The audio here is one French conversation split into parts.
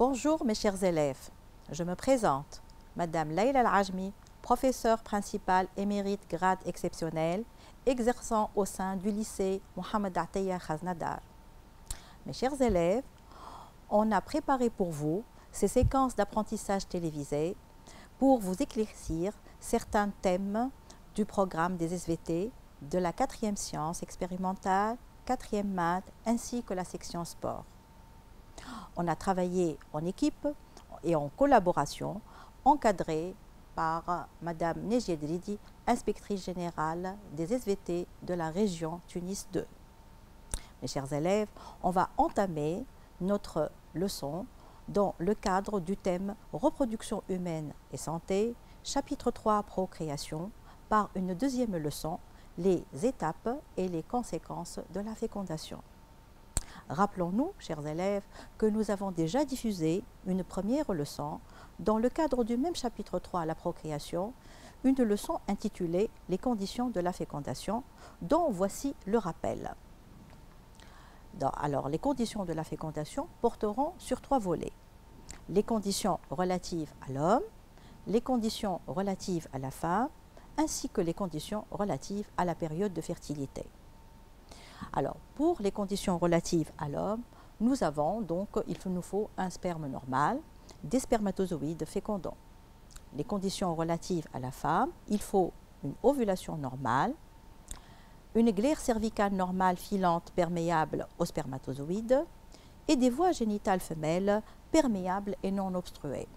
Bonjour mes chers élèves, je me présente, Madame Leïla Al-Ajmi, professeure principale émérite grade exceptionnel, exerçant au sein du lycée Mohamed Ataya Khaznadar. Mes chers élèves, on a préparé pour vous ces séquences d'apprentissage télévisées pour vous éclaircir certains thèmes du programme des SVT, de la 4e science expérimentale, 4e maths ainsi que la section sport. On a travaillé en équipe et en collaboration, encadré par Madame Nejied Ridi, inspectrice générale des SVT de la région Tunis 2. Mes chers élèves, on va entamer notre leçon dans le cadre du thème Reproduction humaine et santé, chapitre 3 Procréation, par une deuxième leçon, les étapes et les conséquences de la fécondation. Rappelons-nous, chers élèves, que nous avons déjà diffusé une première leçon dans le cadre du même chapitre 3, la procréation, une leçon intitulée « Les conditions de la fécondation » dont voici le rappel. Alors, les conditions de la fécondation porteront sur 3 volets. Les conditions relatives à l'homme, les conditions relatives à la femme, ainsi que les conditions relatives à la période de fertilité. Alors, pour les conditions relatives à l'homme, nous avons donc, il nous faut un sperme normal, des spermatozoïdes fécondants. Les conditions relatives à la femme, il faut une ovulation normale, une glaire cervicale normale filante perméable aux spermatozoïdes et des voies génitales femelles perméables et non obstruées.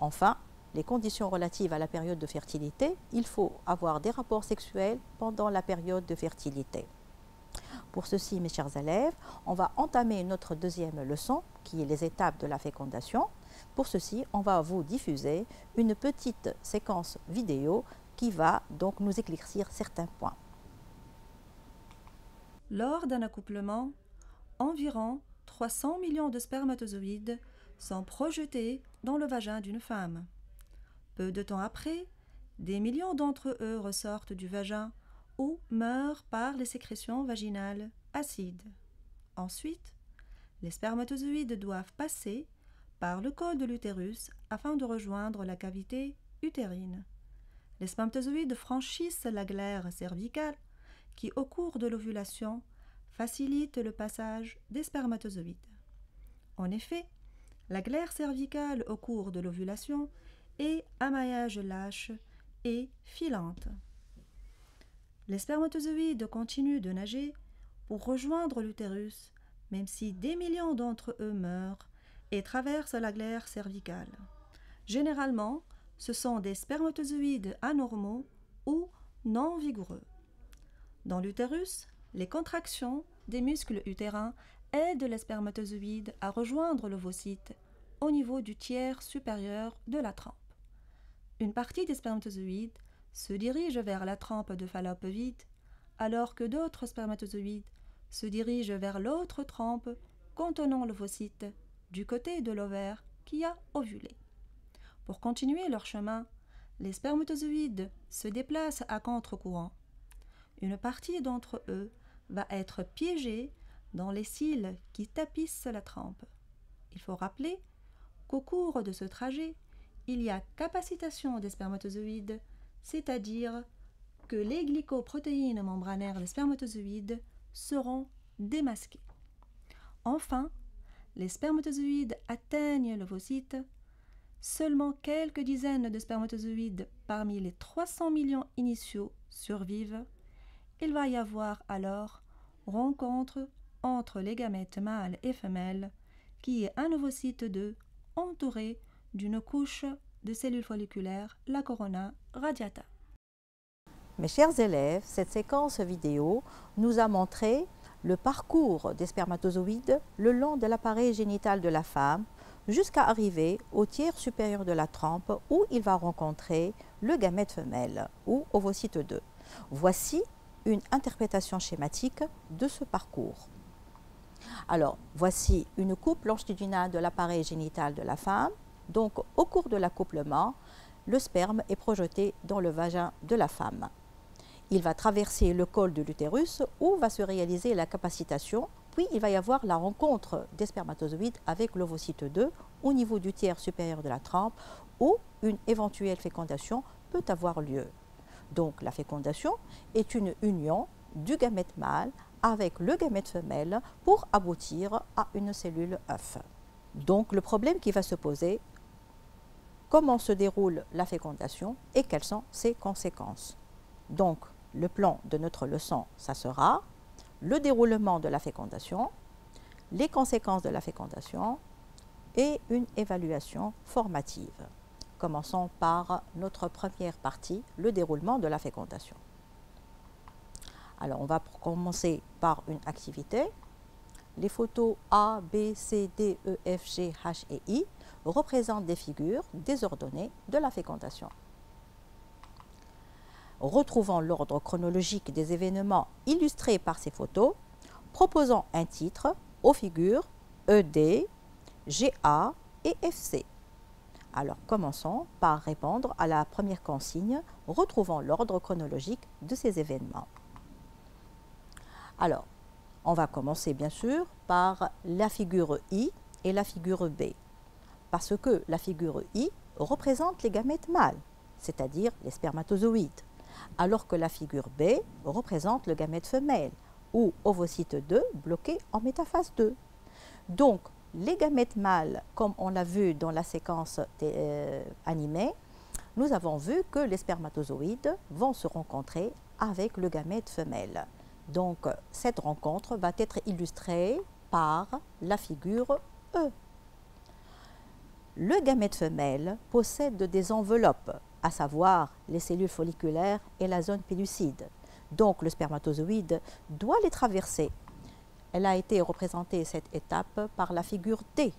Enfin, les conditions relatives à la période de fertilité, il faut avoir des rapports sexuels pendant la période de fertilité. Pour ceci, mes chers élèves, on va entamer notre deuxième leçon, qui est les étapes de la fécondation. Pour ceci, on va vous diffuser une petite séquence vidéo qui va donc nous éclaircir certains points. Lors d'un accouplement, environ 300 millions de spermatozoïdes sont projetés dans le vagin d'une femme. Peu de temps après, des millions d'entre eux ressortent du vagin ou meurent par les sécrétions vaginales acides. Ensuite, les spermatozoïdes doivent passer par le col de l'utérus afin de rejoindre la cavité utérine. Les spermatozoïdes franchissent la glaire cervicale qui, au cours de l'ovulation, facilite le passage des spermatozoïdes. En effet, la glaire cervicale au cours de l'ovulation est à maillage lâche et filante. Les spermatozoïdes continuent de nager pour rejoindre l'utérus, même si des millions d'entre eux meurent et traversent la glaire cervicale. Généralement, ce sont des spermatozoïdes anormaux ou non vigoureux. Dans l'utérus, les contractions des muscles utérins aident les spermatozoïdes à rejoindre l'ovocyte au niveau du tiers supérieur de la trempe. Une partie des spermatozoïdes se dirige vers la trempe de Fallope vide, alors que d'autres spermatozoïdes se dirigent vers l'autre trempe contenant l'ovocyte du côté de l'ovaire qui a ovulé. Pour continuer leur chemin, les spermatozoïdes se déplacent à contre-courant. Une partie d'entre eux va être piégée dans les cils qui tapissent la trempe. Il faut rappeler qu'au cours de ce trajet, il y a capacitation des spermatozoïdes, c'est-à-dire que les glycoprotéines membranaires des spermatozoïdes seront démasquées. Enfin, les spermatozoïdes atteignent l'ovocyte. Seulement quelques dizaines de spermatozoïdes parmi les 300 millions initiaux survivent. Il va y avoir alors rencontre entre les gamètes mâles et femelles, qui est un ovocyte 2 entouré d'une couche de cellules folliculaires, la corona radiata. Mes chers élèves, cette séquence vidéo nous a montré le parcours des spermatozoïdes le long de l'appareil génital de la femme jusqu'à arriver au tiers supérieur de la trempe où il va rencontrer le gamète femelle ou ovocyte 2. Voici une interprétation schématique de ce parcours. Alors, voici une coupe longitudinale de l'appareil génital de la femme. Donc, au cours de l'accouplement, le sperme est projeté dans le vagin de la femme. Il va traverser le col de l'utérus où va se réaliser la capacitation Puis, il va y avoir la rencontre des spermatozoïdes avec l'ovocyte 2 au niveau du tiers supérieur de la trempe où une éventuelle fécondation peut avoir lieu. Donc, la fécondation est une union du gamète mâle avec le gamète femelle pour aboutir à une cellule œuf. Donc, le problème qui va se poser, comment se déroule la fécondation et quelles sont ses conséquences. Donc, le plan de notre leçon, ça sera le déroulement de la fécondation, les conséquences de la fécondation et une évaluation formative. Commençons par notre première partie, le déroulement de la fécondation. Alors, on va commencer par une activité. Les photos A, B, C, D, E, F, G, H et I représentent des figures désordonnées de la fécondation. Retrouvons l'ordre chronologique des événements illustrés par ces photos, proposons un titre aux figures ED, GA et FC. Alors, commençons par répondre à la première consigne, retrouvons l'ordre chronologique de ces événements. Alors, on va commencer bien sûr par la figure I et la figure B, parce que la figure I représente les gamètes mâles, c'est-à-dire les spermatozoïdes, alors que la figure B représente le gamète femelle, ou ovocyte 2 bloqué en métaphase 2. Donc, les gamètes mâles, comme on l'a vu dans la séquence animée, nous avons vu que les spermatozoïdes vont se rencontrer avec le gamète femelle. Donc, cette rencontre va être illustrée par la figure E. Le gamète femelle possède des enveloppes, à savoir les cellules folliculaires et la zone pellucide. Donc, le spermatozoïde doit les traverser. Elle a été représentée, cette étape, par la figure D.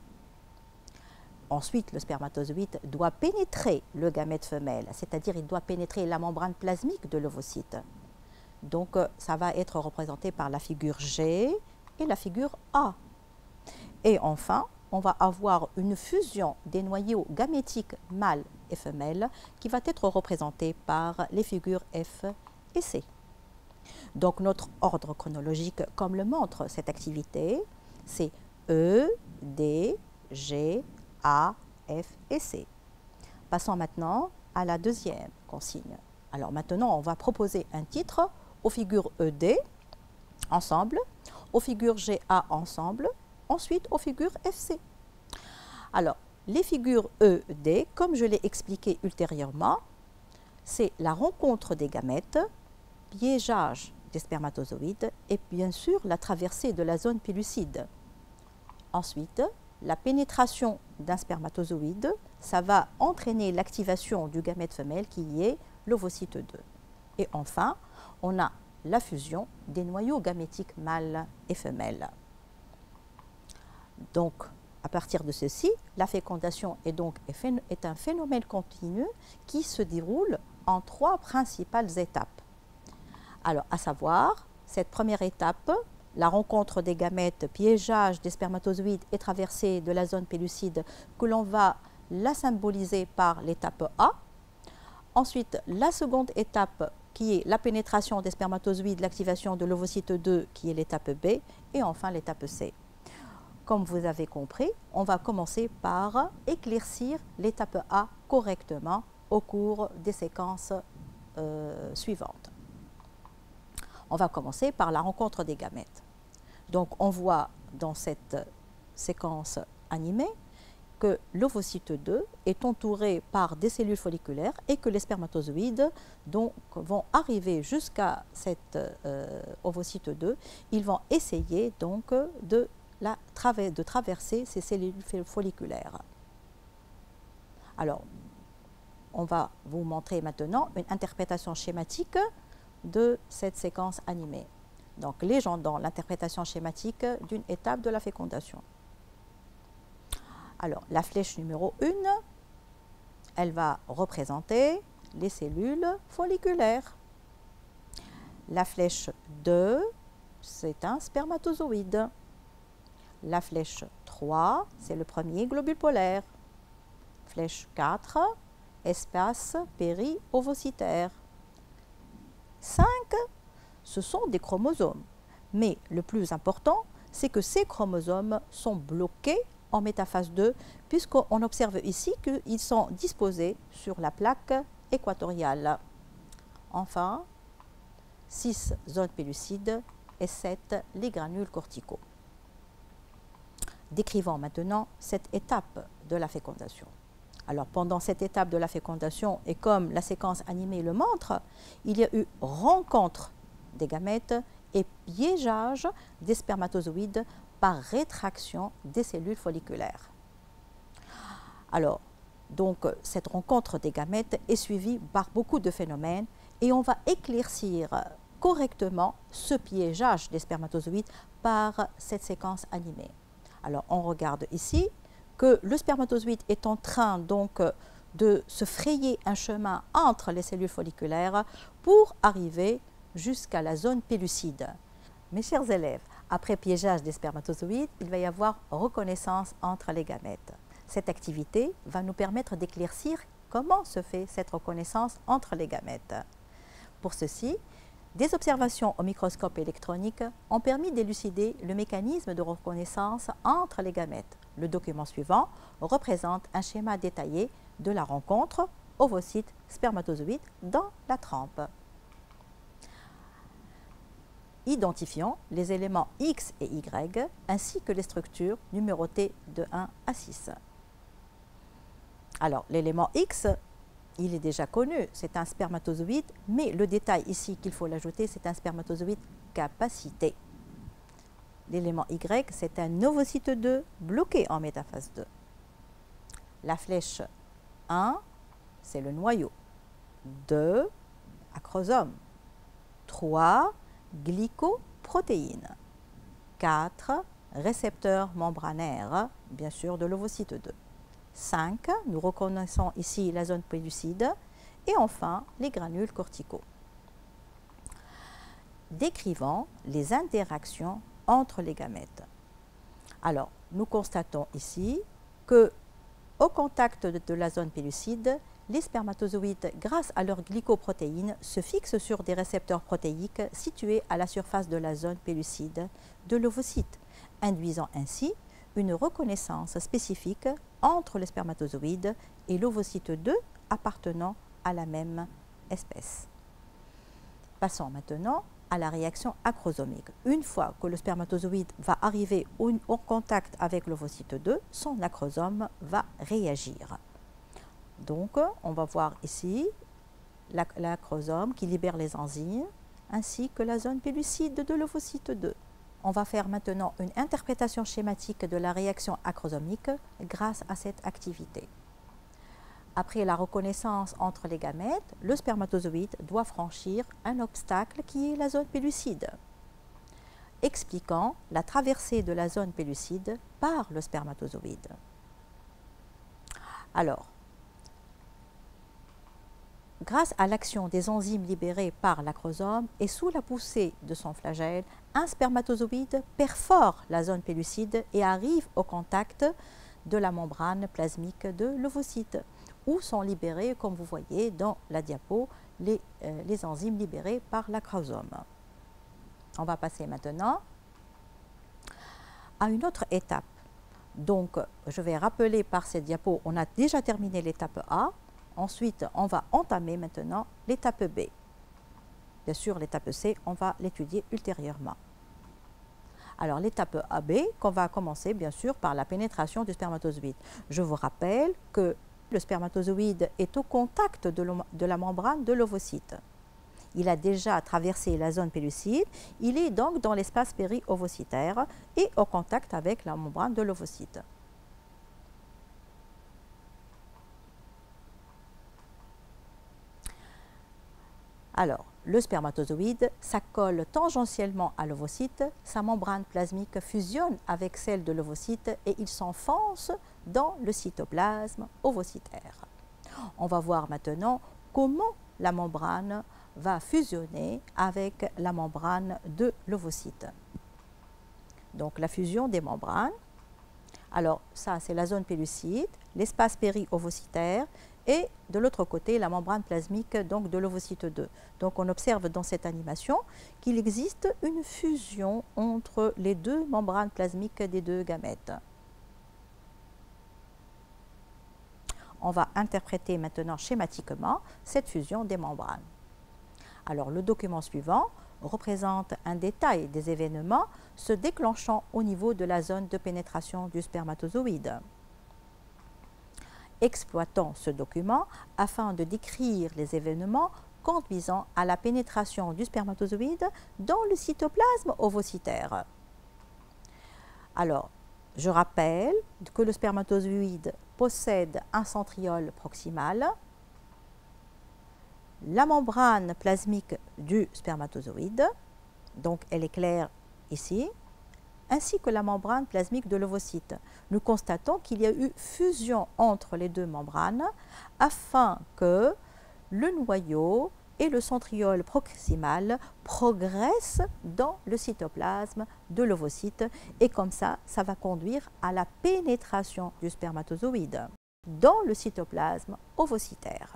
Ensuite, le spermatozoïde doit pénétrer le gamète femelle, c'est-à-dire il doit pénétrer la membrane plasmique de l'ovocyte. Donc, ça va être représenté par la figure G et la figure A. Et enfin, on va avoir une fusion des noyaux gamétiques mâles et femelles qui va être représentée par les figures F et C. Donc, notre ordre chronologique, comme le montre cette activité, c'est E, D, G, A, F et C. Passons maintenant à la deuxième consigne. Alors maintenant, on va proposer un titre aux figures ED ensemble, aux figures GA ensemble, ensuite aux figures FC. Alors, les figures ED, comme je l'ai expliqué ultérieurement, c'est la rencontre des gamètes, piégeage des spermatozoïdes et bien sûr la traversée de la zone pellucide. Ensuite, la pénétration d'un spermatozoïde, ça va entraîner l'activation du gamète femelle qui est l'ovocyte 2. Et enfin, on a la fusion des noyaux gamétiques mâles et femelles. Donc, à partir de ceci, la fécondation est un phénomène continu qui se déroule en 3 principales étapes. Alors, à savoir, cette première étape, la rencontre des gamètes, piégeage des spermatozoïdes et traversée de la zone pellucide, que l'on va la symboliser par l'étape A. Ensuite, la seconde étape, qui est la pénétration des spermatozoïdes, l'activation de l'ovocyte 2, qui est l'étape B. Et enfin, l'étape C. Comme vous avez compris, on va commencer par éclaircir l'étape A correctement au cours des séquences suivantes. On va commencer par la rencontre des gamètes. Donc, on voit dans cette séquence animée que l'ovocyte 2 est entouré par des cellules folliculaires et que les spermatozoïdes vont arriver jusqu'à cet ovocyte 2. Ils vont essayer donc de traverser ces cellules folliculaires. Alors, on va vous montrer maintenant une interprétation schématique de cette séquence animée. Donc, légendant l'interprétation schématique d'une étape de la fécondation. Alors, la flèche numéro 1, elle va représenter les cellules folliculaires. La flèche 2, c'est un spermatozoïde. La flèche 3, c'est le premier globule polaire. Flèche 4, espace péri-ovocytaire. 5, ce sont des chromosomes. Mais le plus important, c'est que ces chromosomes sont bloqués en métaphase 2, puisqu'on observe ici qu'ils sont disposés sur la plaque équatoriale. Enfin, 6 zones pellucides et 7 les granules corticaux. Décrivons maintenant cette étape de la fécondation. Alors, pendant cette étape de la fécondation, et comme la séquence animée le montre, il y a eu rencontre des gamètes et piégeage des spermatozoïdes par rétraction des cellules folliculaires. Alors, donc, cette rencontre des gamètes est suivie par beaucoup de phénomènes et on va éclaircir correctement ce piégeage des spermatozoïdes par cette séquence animée. Alors, on regarde ici que le spermatozoïde est en train donc de se frayer un chemin entre les cellules folliculaires pour arriver jusqu'à la zone pellucide. Mes chers élèves, après piégeage des spermatozoïdes, il va y avoir reconnaissance entre les gamètes. Cette activité va nous permettre d'éclaircir comment se fait cette reconnaissance entre les gamètes. Pour ceci, des observations au microscope électronique ont permis d'élucider le mécanisme de reconnaissance entre les gamètes. Le document suivant représente un schéma détaillé de la rencontre ovocyte-spermatozoïde dans la trempe. Identifions les éléments X et Y ainsi que les structures numérotées de 1 à 6. Alors, l'élément X, il est déjà connu, c'est un spermatozoïde, mais le détail ici qu'il faut l'ajouter, c'est un spermatozoïde capacité. L'élément Y, c'est un ovocyte 2 bloqué en métaphase 2. La flèche 1, c'est le noyau. 2, acrosome. 3, glycoprotéines. 4, récepteur membranaire, bien sûr, de l'ovocyte 2. 5, nous reconnaissons ici la zone pellucide. Et enfin, les granules corticaux. Décrivons les interactions entre les gamètes. Alors, nous constatons ici que, au contact de la zone pellucide, les spermatozoïdes, grâce à leurs glycoprotéines, se fixent sur des récepteurs protéiques situés à la surface de la zone pellucide de l'ovocyte, induisant ainsi une reconnaissance spécifique entre le spermatozoïde et l'ovocyte 2 appartenant à la même espèce. Passons maintenant à la réaction acrosomique. Une fois que le spermatozoïde va arriver au contact avec l'ovocyte 2, son acrosome va réagir. Donc, on va voir ici l'acrosome qui libère les enzymes ainsi que la zone pellucide de l'ovocyte 2. On va faire maintenant une interprétation schématique de la réaction acrosomique grâce à cette activité. Après la reconnaissance entre les gamètes, le spermatozoïde doit franchir un obstacle qui est la zone pellucide, expliquant la traversée de la zone pellucide par le spermatozoïde. Alors, grâce à l'action des enzymes libérées par l'acrosome et sous la poussée de son flagelle, un spermatozoïde perfore la zone pellucide et arrive au contact de la membrane plasmique de l'ovocyte, où sont libérés, comme vous voyez dans la diapo, les enzymes libérées par l'acrosome. On va passer maintenant à une autre étape. Donc, je vais rappeler par cette diapo, on a déjà terminé l'étape A. Ensuite, on va entamer maintenant l'étape B. Bien sûr, l'étape C, on va l'étudier ultérieurement. Alors, l'étape AB, qu'on va commencer bien sûr par la pénétration du spermatozoïde. Je vous rappelle que le spermatozoïde est au contact de la membrane de l'ovocyte. Il a déjà traversé la zone pellucide, il est donc dans l'espace péri-ovocytaire et au contact avec la membrane de l'ovocyte. Alors, le spermatozoïde s'accole tangentiellement à l'ovocyte, sa membrane plasmique fusionne avec celle de l'ovocyte et il s'enfonce dans le cytoplasme ovocytaire. On va voir maintenant comment la membrane va fusionner avec la membrane de l'ovocyte. Donc, la fusion des membranes. Alors, ça, c'est la zone pellucide, l'espace péri-ovocytaire et de l'autre côté la membrane plasmique donc, de l'ovocyte 2. Donc on observe dans cette animation qu'il existe une fusion entre les deux membranes plasmiques des deux gamètes. On va interpréter maintenant schématiquement cette fusion des membranes. Alors le document suivant représente un détail des événements se déclenchant au niveau de la zone de pénétration du spermatozoïde. Exploitons ce document afin de décrire les événements conduisant à la pénétration du spermatozoïde dans le cytoplasme ovocytaire. Alors, je rappelle que le spermatozoïde possède un centriole proximal, la membrane plasmique du spermatozoïde, donc elle est claire ici, ainsi que la membrane plasmique de l'ovocyte. Nous constatons qu'il y a eu fusion entre les deux membranes afin que le noyau et le centriole proximal progressent dans le cytoplasme de l'ovocyte et comme ça va conduire à la pénétration du spermatozoïde dans le cytoplasme ovocytaire.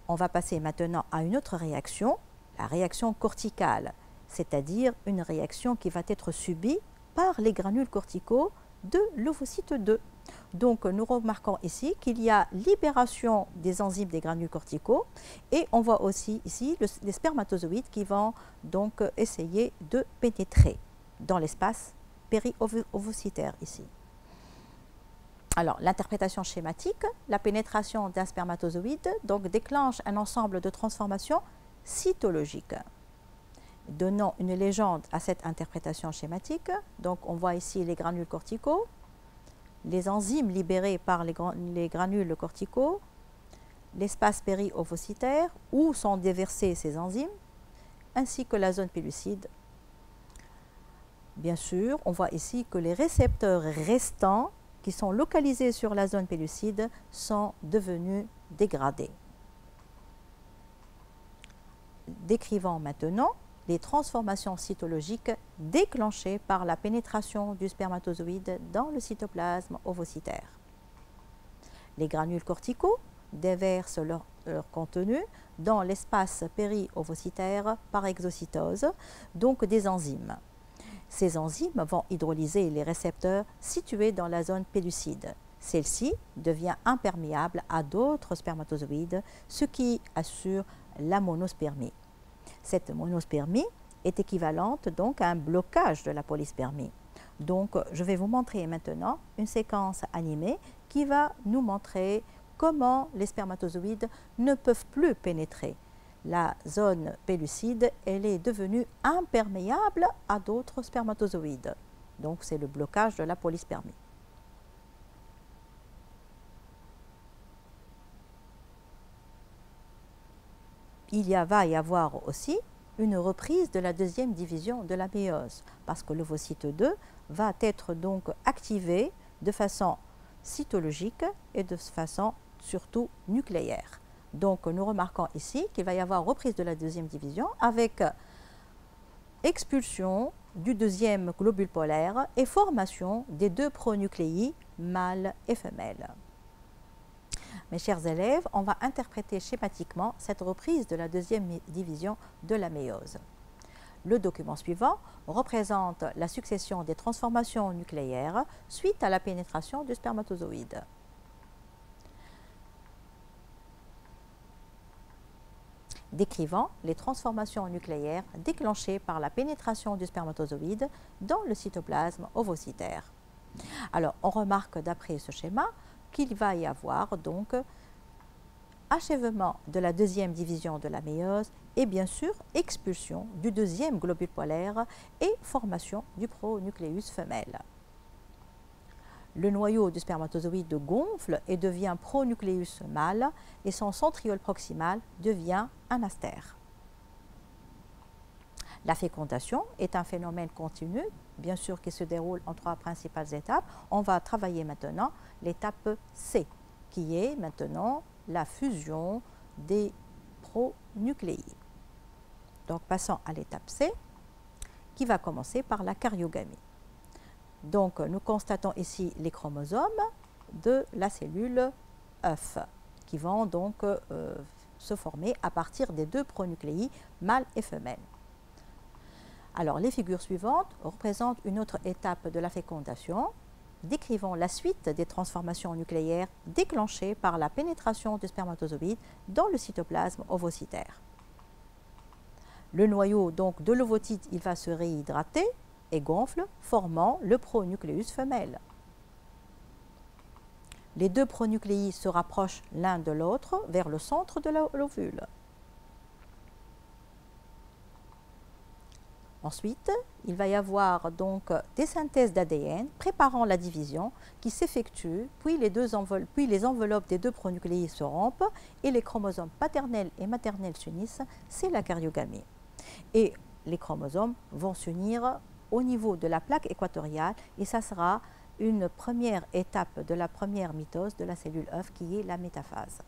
On va passer maintenant à une autre réaction, la réaction corticale, c'est-à-dire une réaction qui va être subie par les granules corticaux de l'ovocyte 2. Donc nous remarquons ici qu'il y a libération des enzymes des granules corticaux et on voit aussi ici les spermatozoïdes qui vont donc essayer de pénétrer dans l'espace péri-ovocytaire ici. Alors, l'interprétation schématique, la pénétration d'un spermatozoïde donc, déclenche un ensemble de transformations cytologiques. Donnons une légende à cette interprétation schématique. Donc, on voit ici les granules corticaux, les enzymes libérées par les granules corticaux, l'espace péri-ovocytaire où sont déversées ces enzymes, ainsi que la zone pellucide. Bien sûr, on voit ici que les récepteurs restants qui sont localisés sur la zone pellucide sont devenus dégradés. Décrivons maintenant les transformations cytologiques déclenchées par la pénétration du spermatozoïde dans le cytoplasme ovocytaire. Les granules corticaux déversent leur contenu dans l'espace péri-ovocytaire par exocytose, donc des enzymes. Ces enzymes vont hydrolyser les récepteurs situés dans la zone pellucide. Celle-ci devient imperméable à d'autres spermatozoïdes, ce qui assure la monospermie. Cette monospermie est équivalente donc à un blocage de la polyspermie. Donc, je vais vous montrer maintenant une séquence animée qui va nous montrer comment les spermatozoïdes ne peuvent plus pénétrer. La zone pellucide, elle est devenue imperméable à d'autres spermatozoïdes. Donc, c'est le blocage de la polyspermie. Va y avoir aussi une reprise de la deuxième division de la méiose, parce que l'ovocyte 2 va être donc activé de façon cytologique et de façon surtout nucléaire. Donc, nous remarquons ici qu'il va y avoir reprise de la deuxième division avec expulsion du deuxième globule polaire et formation des deux pronucléi mâles et femelles. Mes chers élèves, on va interpréter schématiquement cette reprise de la deuxième division de la méiose. Le document suivant représente la succession des transformations nucléaires suite à la pénétration du spermatozoïde. Décrivant les transformations nucléaires déclenchées par la pénétration du spermatozoïde dans le cytoplasme ovocytaire. Alors, on remarque d'après ce schéma qu'il va y avoir donc achèvement de la deuxième division de la méiose et bien sûr expulsion du deuxième globule polaire et formation du pronucléus femelle. Le noyau du spermatozoïde gonfle et devient pronucléus mâle et son centriole proximal devient un astère. La fécondation est un phénomène continu, bien sûr qui se déroule en trois principales étapes. On va travailler maintenant l'étape C, qui est maintenant la fusion des pronucléi. Donc passons à l'étape C, qui va commencer par la karyogamie. Donc nous constatons ici les chromosomes de la cellule œufs qui vont donc se former à partir des deux pronucléi mâles et femelles. Alors, les figures suivantes représentent une autre étape de la fécondation, décrivant la suite des transformations nucléaires déclenchées par la pénétration du spermatozoïde dans le cytoplasme ovocytaire. Le noyau donc de l'ovocyte, il va se réhydrater et gonfle, formant le pronucléus femelle. Les deux pronucléi se rapprochent l'un de l'autre vers le centre de l'ovule. Ensuite, il va y avoir donc des synthèses d'ADN préparant la division qui s'effectue, puis les enveloppes des deux pronucléi se rompent et les chromosomes paternels et maternels s'unissent, c'est la karyogamie. Et les chromosomes vont s'unir au niveau de la plaque équatoriale et ça sera une première étape de la première mitose de la cellule œuf qui est la métaphase.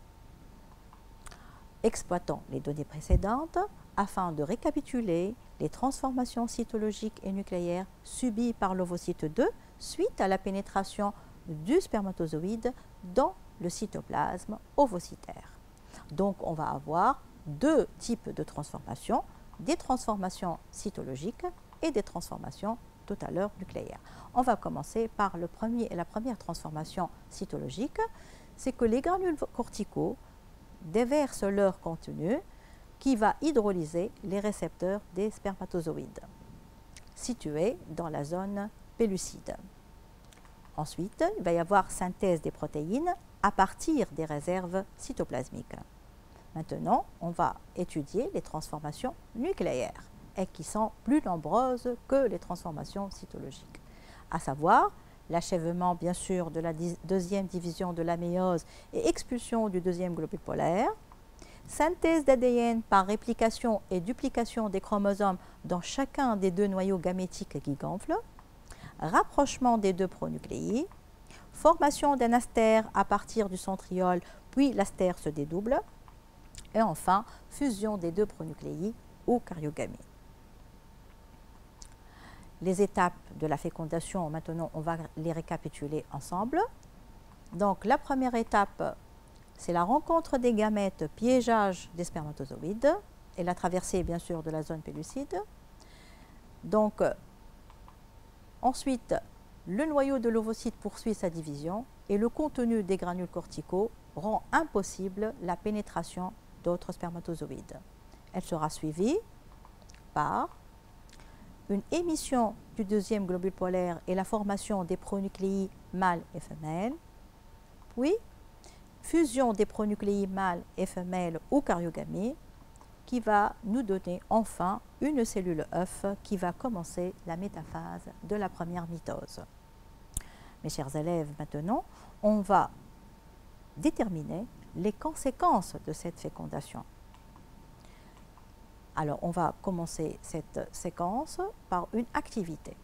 Exploitons les données précédentes afin de récapituler les transformations cytologiques et nucléaires subies par l'ovocyte 2 suite à la pénétration du spermatozoïde dans le cytoplasme ovocytaire. Donc on va avoir deux types de transformations, des transformations cytologiques et des transformations tout à l'heure nucléaires. On va commencer par la première transformation cytologique, c'est que les granules corticaux déversent leur contenu qui va hydrolyser les récepteurs des spermatozoïdes situés dans la zone pellucide. Ensuite, il va y avoir synthèse des protéines à partir des réserves cytoplasmiques. Maintenant, on va étudier les transformations nucléaires et qui sont plus nombreuses que les transformations cytologiques, à savoir l'achèvement bien sûr de la deuxième division de la méiose et expulsion du deuxième globule polaire, synthèse d'ADN par réplication et duplication des chromosomes dans chacun des deux noyaux gamétiques qui gonflent, rapprochement des deux pronucléi, formation d'un astère à partir du centriole, puis l'astère se dédouble, et enfin fusion des deux pronucléi ou karyogamie. Les étapes de la fécondation, maintenant, on va les récapituler ensemble. Donc, la première étape, c'est la rencontre des gamètes, piégeage des spermatozoïdes et la traversée, bien sûr, de la zone pellucide. Donc, ensuite, le noyau de l'ovocyte poursuit sa division et le contenu des granules corticaux rend impossible la pénétration d'autres spermatozoïdes. Elle sera suivie par une émission du deuxième globule polaire et la formation des pronucléi mâles et femelles, puis fusion des pronucléi mâles et femelles ou karyogamie, qui va nous donner enfin une cellule œuf qui va commencer la métaphase de la première mitose. Mes chers élèves, maintenant, on va déterminer les conséquences de cette fécondation. Alors, on va commencer cette séquence par une activité.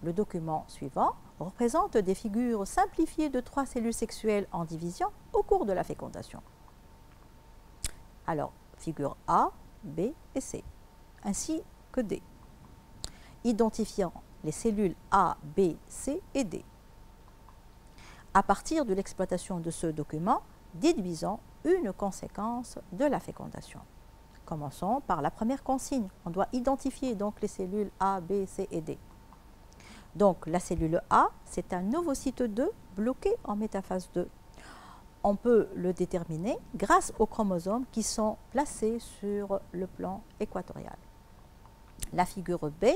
Le document suivant représente des figures simplifiées de 3 cellules sexuelles en division au cours de la fécondation. Alors, figure A, B et C, ainsi que D, identifiant les cellules A, B, C et D. À partir de l'exploitation de ce document, déduisons une conséquence de la fécondation. Commençons par la première consigne. On doit identifier donc les cellules A, B, C et D. Donc la cellule A, c'est un ovocyte 2 bloqué en métaphase 2. On peut le déterminer grâce aux chromosomes qui sont placés sur le plan équatorial. La figure B,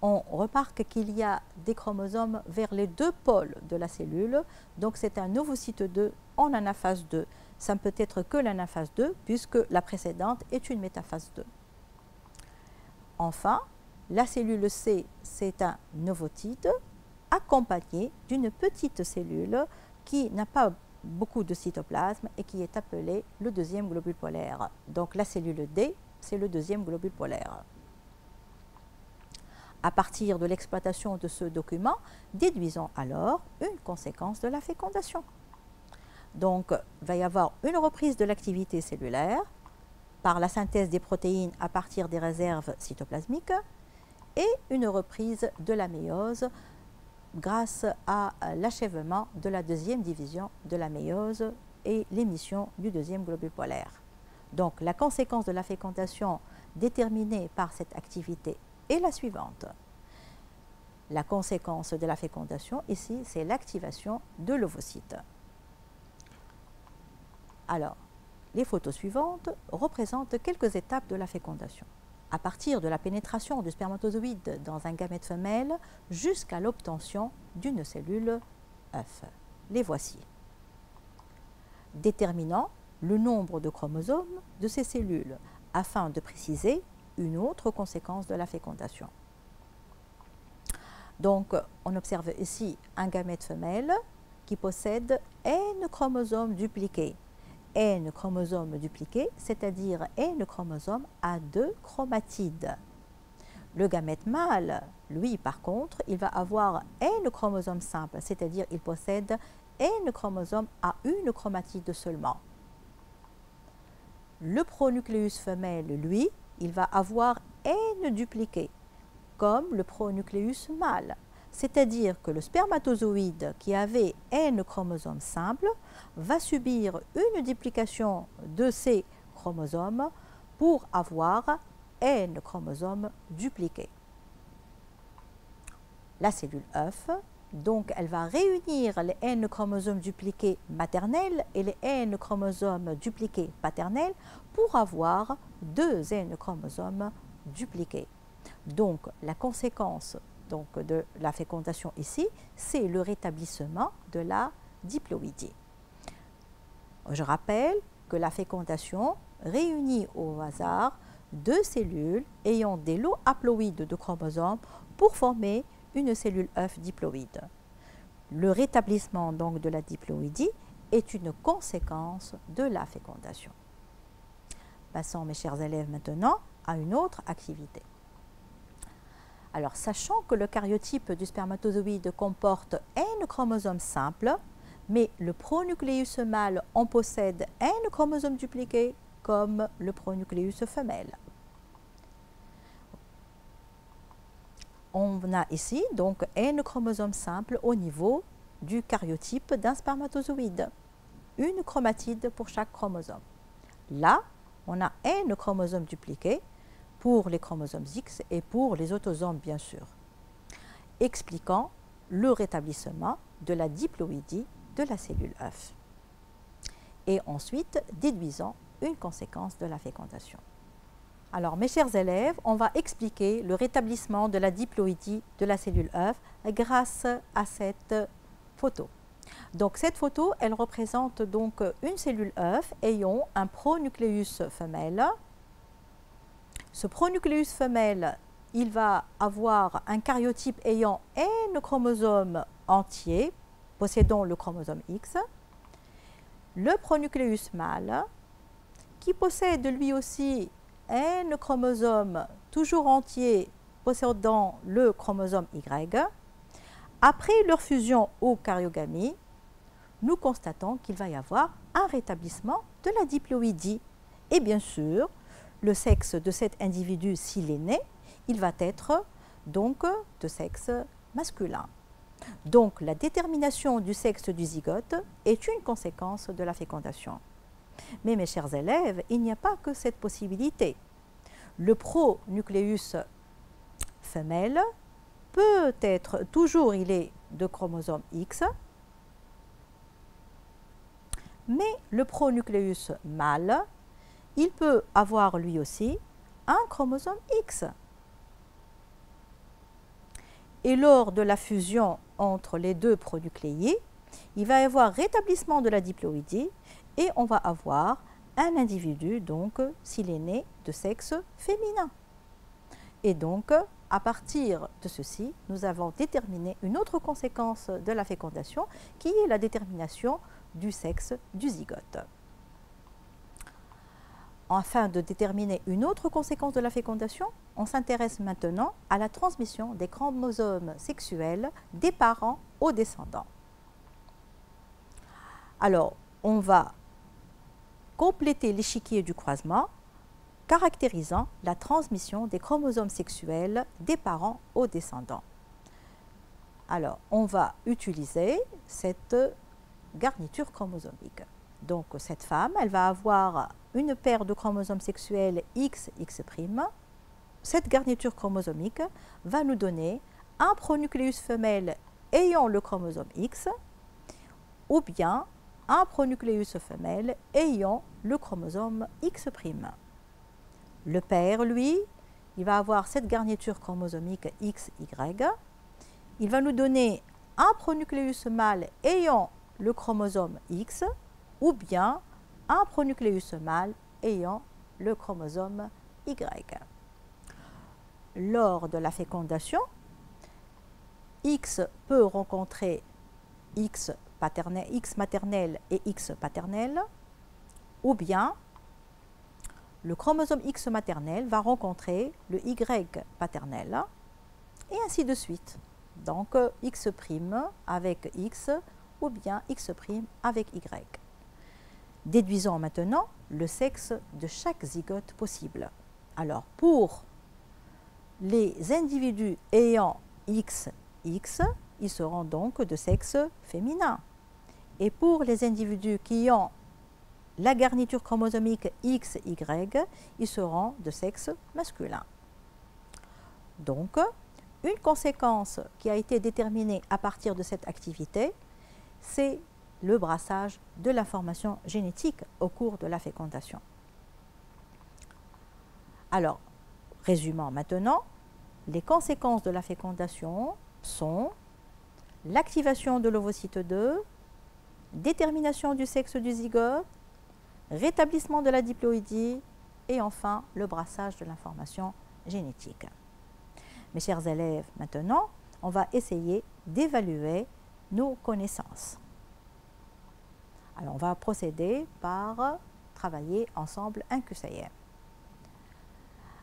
on remarque qu'il y a des chromosomes vers les deux pôles de la cellule. Donc c'est un ovocyte 2 en anaphase 2. Ça ne peut être que l'anaphase 2 puisque la précédente est une métaphase 2. Enfin, la cellule C, c'est un ovocyte accompagné d'une petite cellule qui n'a pas beaucoup de cytoplasme et qui est appelée le deuxième globule polaire. Donc la cellule D, c'est le deuxième globule polaire. À partir de l'exploitation de ce document, déduisons alors une conséquence de la fécondation. Donc, il va y avoir une reprise de l'activité cellulaire par la synthèse des protéines à partir des réserves cytoplasmiques et une reprise de la méiose grâce à l'achèvement de la deuxième division de la méiose et l'émission du deuxième globule polaire. Donc la conséquence de la fécondation déterminée par cette activité est la suivante. La conséquence de la fécondation ici, c'est l'activation de l'ovocyte. Alors, les photos suivantes représentent quelques étapes de la fécondation. À partir de la pénétration du spermatozoïde dans un gamète femelle jusqu'à l'obtention d'une cellule œuf. Les voici. Déterminant le nombre de chromosomes de ces cellules afin de préciser une autre conséquence de la fécondation. Donc, on observe ici un gamète femelle qui possède N chromosomes dupliqués. N chromosomes dupliqués, c'est-à-dire N chromosomes à 2 chromatides. Le gamète mâle, lui, par contre, il va avoir N chromosomes simples, c'est-à-dire il possède N chromosomes à 1 chromatide seulement. Le pronucléus femelle, lui, il va avoir N dupliqués, comme le pronucléus mâle. C'est-à-dire que le spermatozoïde qui avait N chromosomes simples va subir une duplication de ces chromosomes pour avoir N chromosomes dupliqués. La cellule œuf, donc elle va réunir les N chromosomes dupliqués maternels et les N chromosomes dupliqués paternels pour avoir 2 N chromosomes dupliqués. Donc la conséquence de la fécondation ici, c'est le rétablissement de la diploïdie. Je rappelle que la fécondation réunit au hasard 2 cellules ayant des lots haploïdes de chromosomes pour former une cellule œuf diploïde. Le rétablissement donc de la diploïdie est une conséquence de la fécondation. Passons, mes chers élèves, maintenant à une autre activité. Alors, sachant que le karyotype du spermatozoïde comporte N chromosomes simples, mais le pronucléus mâle en possède N chromosomes dupliqués comme le pronucléus femelle. On a ici donc N chromosomes simples au niveau du karyotype d'un spermatozoïde, une chromatide pour chaque chromosome. Là, on a N chromosomes dupliqués pour les chromosomes X et pour les autosomes, bien sûr, expliquant le rétablissement de la diploïdie de la cellule œuf. Et ensuite, déduisant une conséquence de la fécondation. Alors, mes chers élèves, on va expliquer le rétablissement de la diploïdie de la cellule œuf grâce à cette photo. Donc, cette photo, elle représente donc une cellule œuf ayant un pronucléus femelle. Ce pronucléus femelle, il va avoir un karyotype ayant N chromosomes entiers, possédant le chromosome X. Le pronucléus mâle, qui possède lui aussi N chromosomes toujours entiers, possédant le chromosome Y. Après leur fusion aux karyogamies, nous constatons qu'il va y avoir un rétablissement de la diploïdie. Et bien sûr, le sexe de cet individu, s'il est né, il va être donc de sexe masculin. Donc la détermination du sexe du zygote est une conséquence de la fécondation. Mais mes chers élèves, il n'y a pas que cette possibilité. Le pronucléus femelle peut être, toujours il est de chromosome X, mais le pronucléus mâle, il peut avoir lui aussi un chromosome X. Et lors de la fusion entre les deux pronucléés, il va y avoir rétablissement de la diploïdie et on va avoir un individu, donc, s'il est né de sexe féminin. Et donc, à partir de ceci, nous avons déterminé une autre conséquence de la fécondation qui est la détermination du sexe du zygote. Afin de déterminer une autre conséquence de la fécondation, on s'intéresse maintenant à la transmission des chromosomes sexuels des parents aux descendants. Alors, on va compléter l'échiquier du croisement, caractérisant la transmission des chromosomes sexuels des parents aux descendants. Alors, on va utiliser cette garniture chromosomique. Donc cette femme, elle va avoir une paire de chromosomes sexuels X, X'. Cette garniture chromosomique va nous donner un pronucléus femelle ayant le chromosome X ou bien un pronucléus femelle ayant le chromosome X'. Le père, lui, il va avoir cette garniture chromosomique XY. Il va nous donner un pronucléus mâle ayant le chromosome X ou bien un pronucléus mâle ayant le chromosome Y. Lors de la fécondation, X peut rencontrer X maternel et X paternel, ou bien le chromosome X maternel va rencontrer le Y paternel, et ainsi de suite. Donc X' avec X ou bien X' avec Y. Déduisons maintenant le sexe de chaque zygote possible. Alors pour les individus ayant XX, ils seront donc de sexe féminin. Et pour les individus qui ont la garniture chromosomique XY, ils seront de sexe masculin. Donc, une conséquence qui a été déterminée à partir de cette activité, c'est le brassage de l'information génétique au cours de la fécondation. Alors, résumons maintenant, les conséquences de la fécondation sont l'activation de l'ovocyte 2, détermination du sexe du zygote, rétablissement de la diploïdie et enfin le brassage de l'information génétique. Mes chers élèves, maintenant, on va essayer d'évaluer nos connaissances. Alors, on va procéder par travailler ensemble un QCM.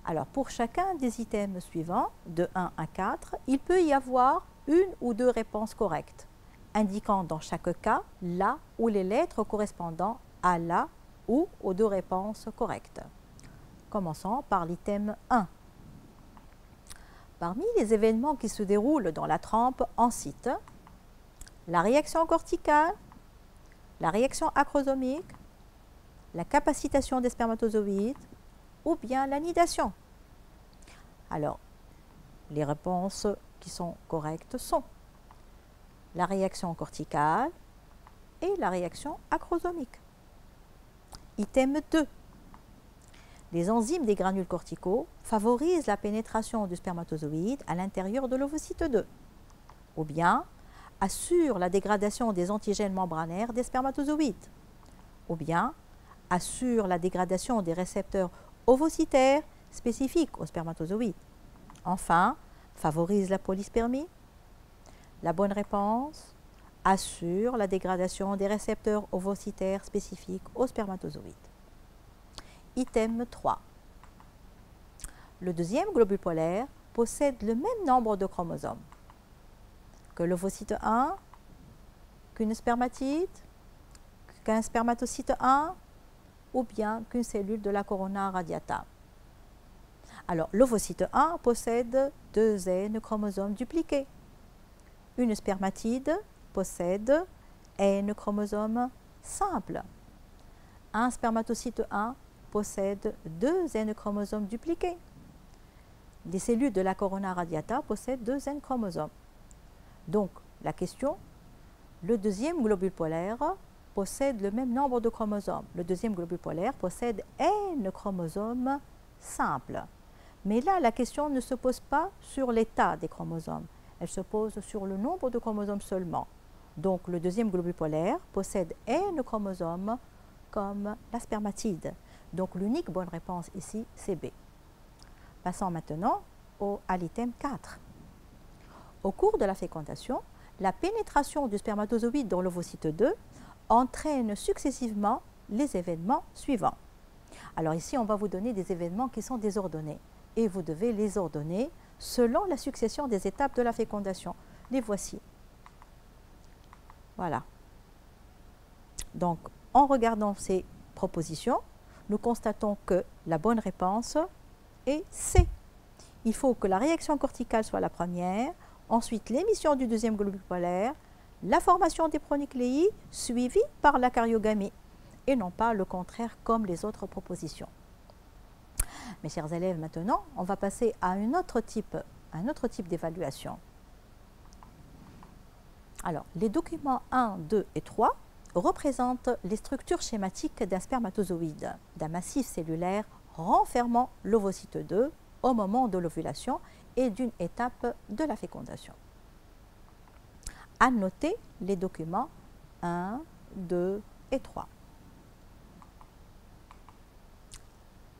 Alors, pour chacun des items suivants, de 1 à 4, il peut y avoir une ou deux réponses correctes, indiquant dans chaque cas la ou les lettres correspondant à la ou aux deux réponses correctes. Commençons par l'item 1. Parmi les événements qui se déroulent dans la trempe, on cite la réaction corticale, la réaction acrosomique, la capacitation des spermatozoïdes ou bien la nidation. Alors, les réponses qui sont correctes sont la réaction corticale et la réaction acrosomique. Item 2. Les enzymes des granules corticaux favorisent la pénétration du spermatozoïde à l'intérieur de l'ovocyte 2, ou bien assurent la dégradation des antigènes membranaires des spermatozoïdes, ou bien assurent la dégradation des récepteurs ovocytaires spécifiques aux spermatozoïdes. Enfin, favorise la polyspermie. La bonne réponse assure la dégradation des récepteurs ovocytaires spécifiques aux spermatozoïdes. Item 3. Le deuxième globule polaire possède le même nombre de chromosomes que l'ovocyte 1, qu'une spermatide, qu'un spermatocyte 1 ou bien qu'une cellule de la corona radiata. Alors, l'ovocyte 1 possède 2 N chromosomes dupliqués. Une spermatide possède N chromosomes simples. Un spermatocyte 1 possède 2 N chromosomes dupliqués. Les cellules de la corona radiata possèdent 2 N chromosomes. Donc, la question, le deuxième globule polaire possède le même nombre de chromosomes. Le deuxième globule polaire possède N chromosomes simples. Mais là, la question ne se pose pas sur l'état des chromosomes. Elle se pose sur le nombre de chromosomes seulement. Donc, le deuxième globule polaire possède N chromosomes comme la spermatide. Donc, l'unique bonne réponse ici, c'est B. Passons maintenant à l'item 4. Au cours de la fécondation, la pénétration du spermatozoïde dans l'ovocyte 2 entraîne successivement les événements suivants. Alors ici, on va vous donner des événements qui sont désordonnés et vous devez les ordonner selon la succession des étapes de la fécondation. Les voici. Voilà. Donc, en regardant ces propositions, nous constatons que la bonne réponse est C. Il faut que la réaction corticale soit la première, ensuite l'émission du deuxième globule polaire, la formation des pronucléides suivie par la cariogamie. et non pas le contraire comme les autres propositions. Mes chers élèves, maintenant, on va passer à un autre type d'évaluation. Alors, les documents 1, 2 et 3 représentent les structures schématiques d'un spermatozoïde, d'un massif cellulaire renfermant l'ovocyte 2 au moment de l'ovulation et d'une étape de la fécondation. À noter les documents 1, 2 et 3.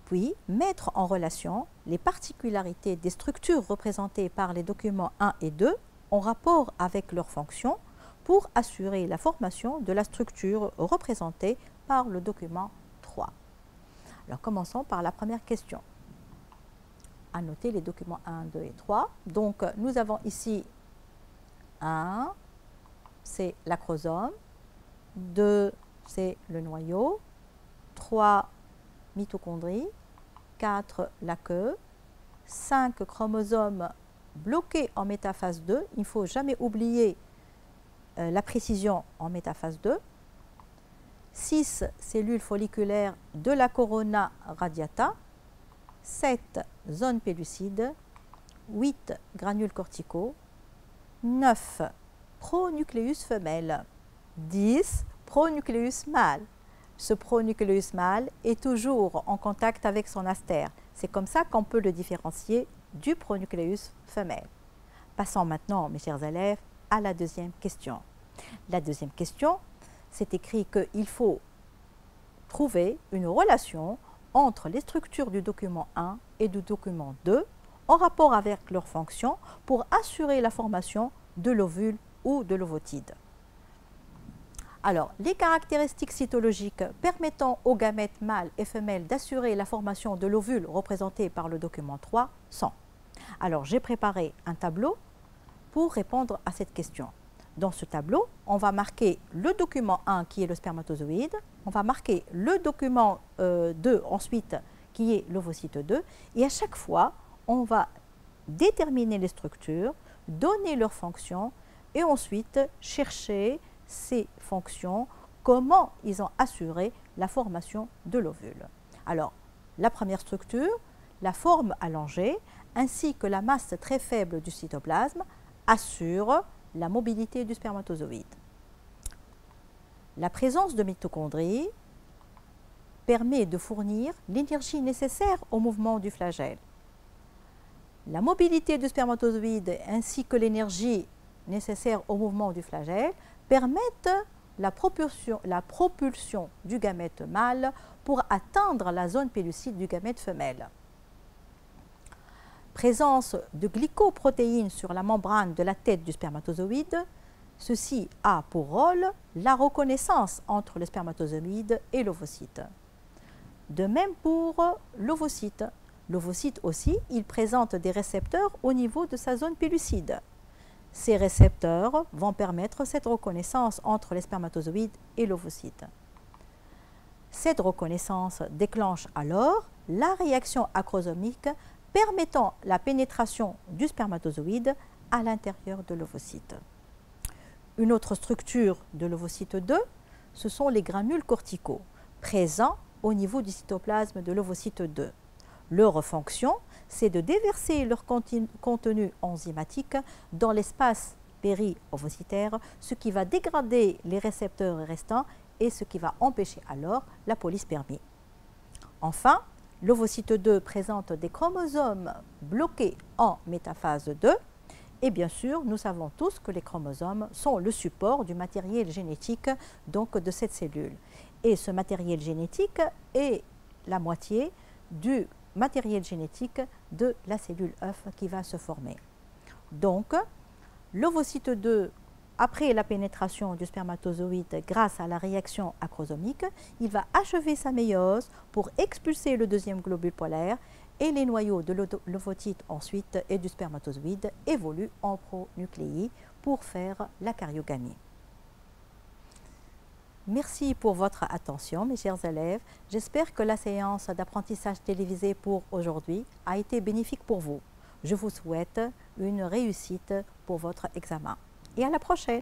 Puis, mettre en relation les particularités des structures représentées par les documents 1 et 2 en rapport avec leurs fonctions pour assurer la formation de la structure représentée par le document 3. Alors, commençons par la première question. À noter les documents 1, 2 et 3. Donc, nous avons ici 1, c'est l'acrosome, 2, c'est le noyau, 3, mitochondries, 4, la queue, 5 chromosomes bloqués en métaphase 2. Il ne faut jamais oublier la précision en métaphase 2. 6 cellules folliculaires de la corona radiata. 7 zones pellucides. 8 granules corticaux. 9 pronucléus femelle. 10 pronucléus mâle. Ce pronucléus mâle est toujours en contact avec son astère. C'est comme ça qu'on peut le différencier du pronucléus femelle. Passons maintenant, mes chers élèves, à la deuxième question. La deuxième question, c'est écrit qu'il faut trouver une relation entre les structures du document 1 et du document 2 en rapport avec leurs fonctions pour assurer la formation de l'ovule ou de l'ovocyte. Alors, les caractéristiques cytologiques permettant aux gamètes mâles et femelles d'assurer la formation de l'ovule représenté par le document 3 sont. Alors, j'ai préparé un tableau pour répondre à cette question. Dans ce tableau, on va marquer le document 1 qui est le spermatozoïde, on va marquer le document 2 ensuite qui est l'ovocyte 2 et à chaque fois, on va déterminer les structures, donner leurs fonctions et ensuite chercher ces fonctions, comment ils ont assuré la formation de l'ovule. Alors, la première structure, la forme allongée, ainsi que la masse très faible du cytoplasme, assurent la mobilité du spermatozoïde. La présence de mitochondries permet de fournir l'énergie nécessaire au mouvement du flagelle. La mobilité du spermatozoïde ainsi que l'énergie nécessaire au mouvement du flagelle permettent la propulsion du gamète mâle pour atteindre la zone pellucide du gamète femelle. Présence de glycoprotéines sur la membrane de la tête du spermatozoïde, ceci a pour rôle la reconnaissance entre le spermatozoïde et l'ovocyte. De même pour l'ovocyte. L'ovocyte aussi, il présente des récepteurs au niveau de sa zone pellucide. Ces récepteurs vont permettre cette reconnaissance entre les spermatozoïdes et l'ovocyte. Cette reconnaissance déclenche alors la réaction acrosomique permettant la pénétration du spermatozoïde à l'intérieur de l'ovocyte. Une autre structure de l'ovocyte 2, ce sont les granules corticaux, présents au niveau du cytoplasme de l'ovocyte 2. Leur fonction, c'est de déverser leur contenu enzymatique dans l'espace péri-ovocytaire, ce qui va dégrader les récepteurs restants et ce qui va empêcher alors la polyspermie. Enfin, l'ovocyte 2 présente des chromosomes bloqués en métaphase 2 et bien sûr, nous savons tous que les chromosomes sont le support du matériel génétique donc de cette cellule. Et ce matériel génétique est la moitié du matériel génétique de la cellule œuf qui va se former. Donc, l'ovocyte 2, après la pénétration du spermatozoïde grâce à la réaction acrosomique, il va achever sa méiose pour expulser le deuxième globule polaire et les noyaux de l'ovocyte ensuite et du spermatozoïde évoluent en pronucléi pour faire la karyogamie. Merci pour votre attention, mes chers élèves. J'espère que la séance d'apprentissage télévisé pour aujourd'hui a été bénéfique pour vous. Je vous souhaite une réussite pour votre examen. Et à la prochaine!